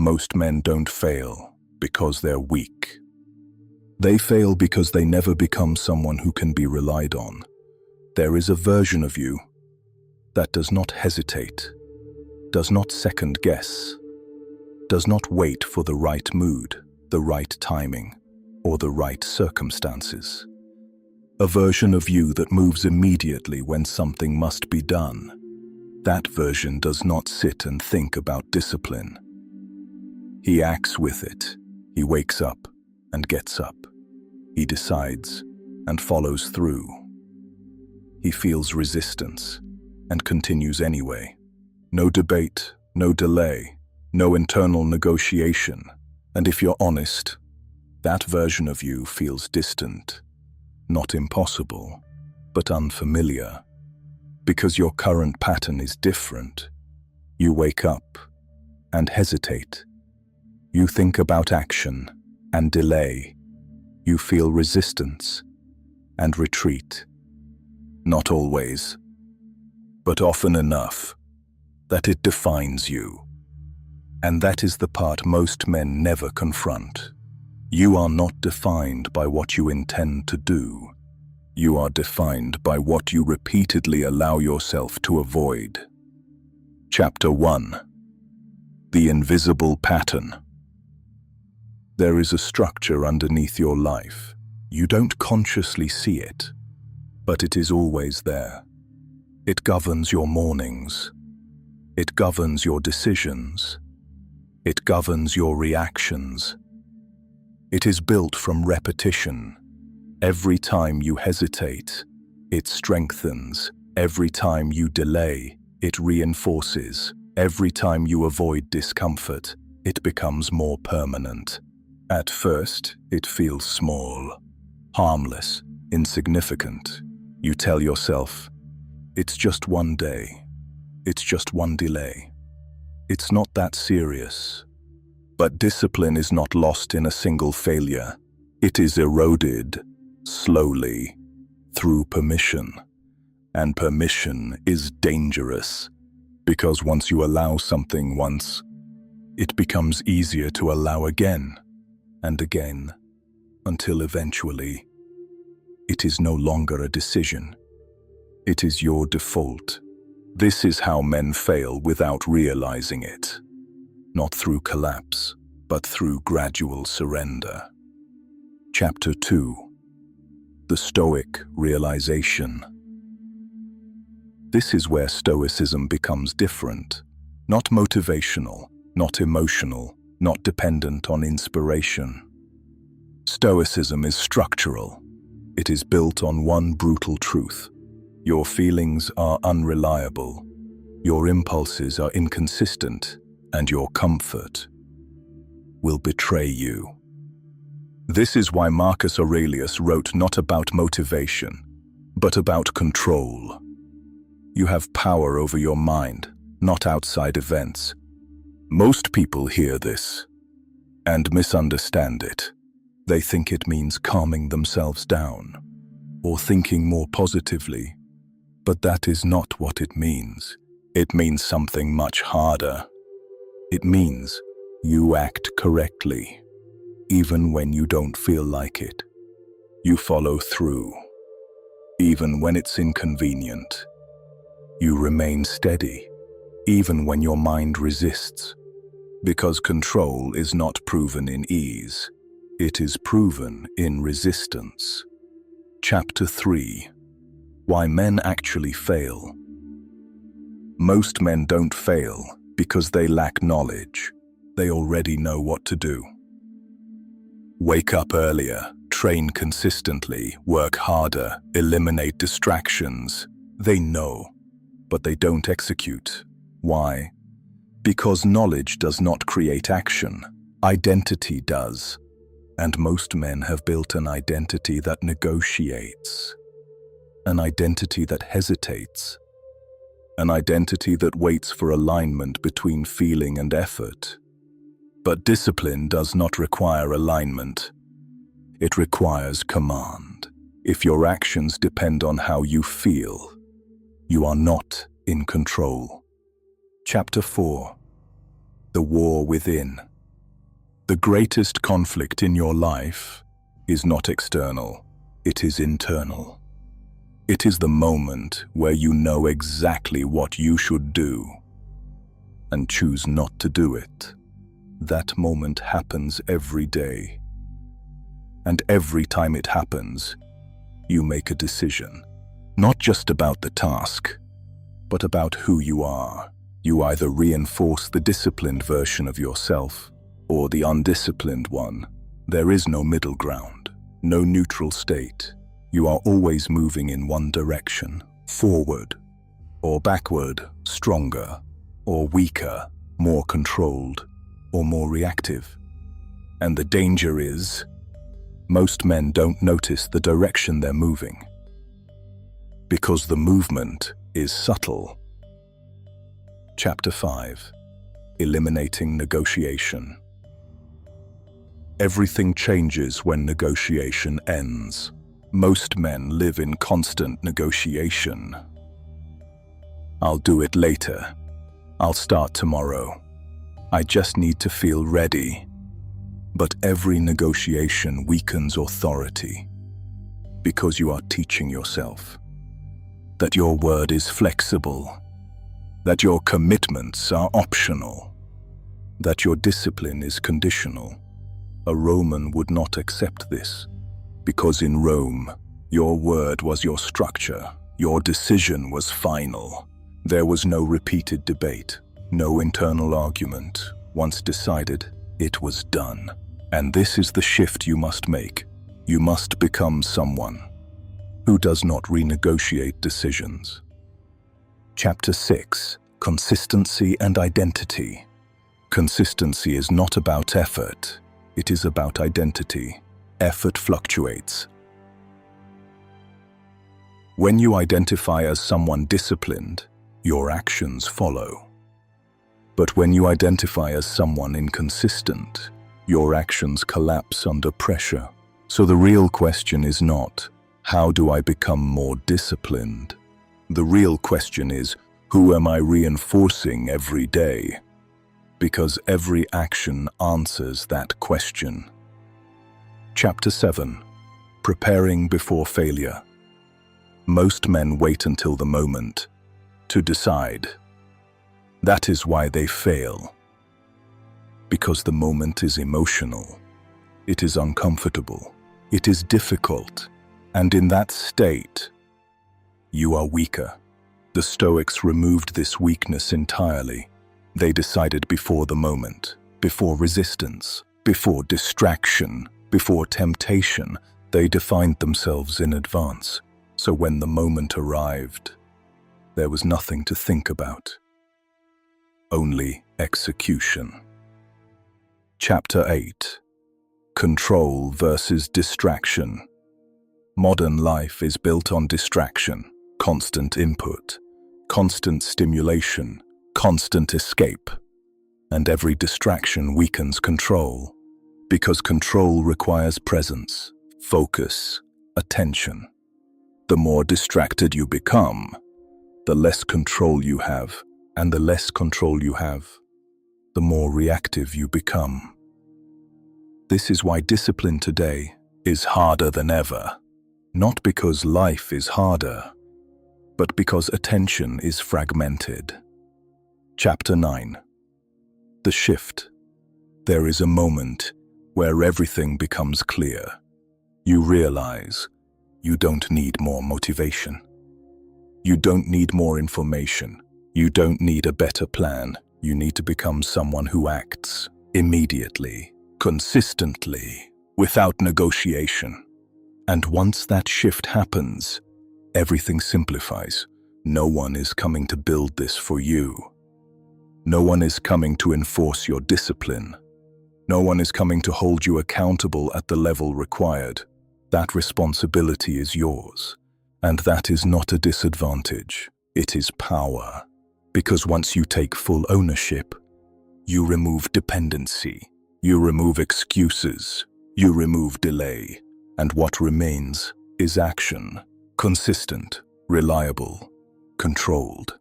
Most men don't fail because they're weak. They fail because they never become someone who can be relied on. There is a version of you that does not hesitate, does not second guess, does not wait for the right mood, the right timing, or the right circumstances. A version of you that moves immediately when something must be done. That version does not sit and think about discipline. He acts with it. He wakes up and gets up. He decides and follows through. He feels resistance and continues anyway. No debate, no delay, no internal negotiation. And if you're honest, that version of you feels distant, not impossible, but unfamiliar. Because your current pattern is different. You wake up and hesitate. You think about action and delay. You feel resistance and retreat. Not always, but often enough that it defines you. And that is the part most men never confront. You are not defined by what you intend to do. You are defined by what you repeatedly allow yourself to avoid. Chapter 1. The Invisible Pattern. There is a structure underneath your life. You don't consciously see it, but it is always there. It governs your mornings. It governs your decisions. It governs your reactions. It is built from repetition. Every time you hesitate, it strengthens. Every time you delay, it reinforces. Every time you avoid discomfort, it becomes more permanent. At first, it feels small, harmless, insignificant. You tell yourself, it's just one day. It's just one delay. It's not that serious. But discipline is not lost in a single failure. It is eroded, slowly, through permission. And permission is dangerous, because once you allow something once, it becomes easier to allow again and again, until eventually, it is no longer a decision. It is your default. This is how men fail without realizing it. Not through collapse, but through gradual surrender. Chapter 2. The Stoic Realization. This is where Stoicism becomes different. Not motivational, not emotional, not dependent on inspiration. Stoicism is structural. It is built on one brutal truth. Your feelings are unreliable. Your impulses are inconsistent. And your comfort will betray you. This is why Marcus Aurelius wrote not about motivation, but about control. You have power over your mind, not outside events. Most people hear this and misunderstand it. They think it means calming themselves down or thinking more positively, but that is not what it means. It means something much harder. It means you act correctly, even when you don't feel like it. You follow through, even when it's inconvenient. You remain steady, even when your mind resists. Because control is not proven in ease, it is proven in resistance. Chapter 3. Why men actually fail. Most men don't fail because they lack knowledge. They already know what to do. Wake up earlier, train consistently, work harder, eliminate distractions. They know, but they don't execute. Why? Because knowledge does not create action. Identity does. And most men have built an identity that negotiates. An identity that hesitates. An identity that waits for alignment between feeling and effort. But discipline does not require alignment. It requires command. If your actions depend on how you feel, you are not in control. Chapter 4. The War Within. The greatest conflict in your life is not external, it is internal. It is the moment where you know exactly what you should do and choose not to do it. That moment happens every day. And every time it happens, you make a decision, not just about the task, but about who you are. You either reinforce the disciplined version of yourself or the undisciplined one. There is no middle ground, no neutral state. You are always moving in one direction, forward or backward, stronger or weaker, more controlled or more reactive. And the danger is, most men don't notice the direction they're moving, because the movement is subtle. Chapter 5. Eliminating negotiation. Everything changes when negotiation ends. Most men live in constant negotiation. I'll do it later. I'll start tomorrow. I just need to feel ready. But every negotiation weakens authority, because you are teaching yourself that your word is flexible, that your commitments are optional, that your discipline is conditional. A Roman would not accept this, because in Rome, your word was your structure, your decision was final. There was no repeated debate, no internal argument. Once decided, it was done. And this is the shift you must make. You must become someone who does not renegotiate decisions. Chapter 6. Consistency and identity. Consistency is not about effort. It is about identity. Effort fluctuates. When you identify as someone disciplined, your actions follow. But when you identify as someone inconsistent, your actions collapse under pressure. So the real question is not, how do I become more disciplined? The real question is, who am I reinforcing every day? Because every action answers that question. Chapter 7. Preparing before failure. Most men wait until the moment to decide. That is why they fail. Because the moment is emotional, it is uncomfortable, it is difficult, and in that state, you are weaker. The Stoics removed this weakness entirely. They decided before the moment, before resistance, before distraction, before temptation. They defined themselves in advance, so when the moment arrived, there was nothing to think about, only execution. Chapter 8. Control versus distraction. Modern life is built on distraction, constant input, constant stimulation, constant escape. And every distraction weakens control, because control requires presence, focus, attention. The more distracted you become, the less control you have, and the less control you have, the more reactive you become. This is why discipline today is harder than ever. Not because life is harder, but because attention is fragmented. Chapter 9. The shift. There is a moment where everything becomes clear. You realize you don't need more motivation. You don't need more information. You don't need a better plan. You need to become someone who acts immediately, consistently, without negotiation. And once that shift happens, everything simplifies. No one is coming to build this for you. No one is coming to enforce your discipline. No one is coming to hold you accountable at the level required. That responsibility is yours. And that is not a disadvantage. It is power. Because once you take full ownership, you remove dependency. You remove excuses. You remove delay. And what remains is action. Consistent, reliable, controlled.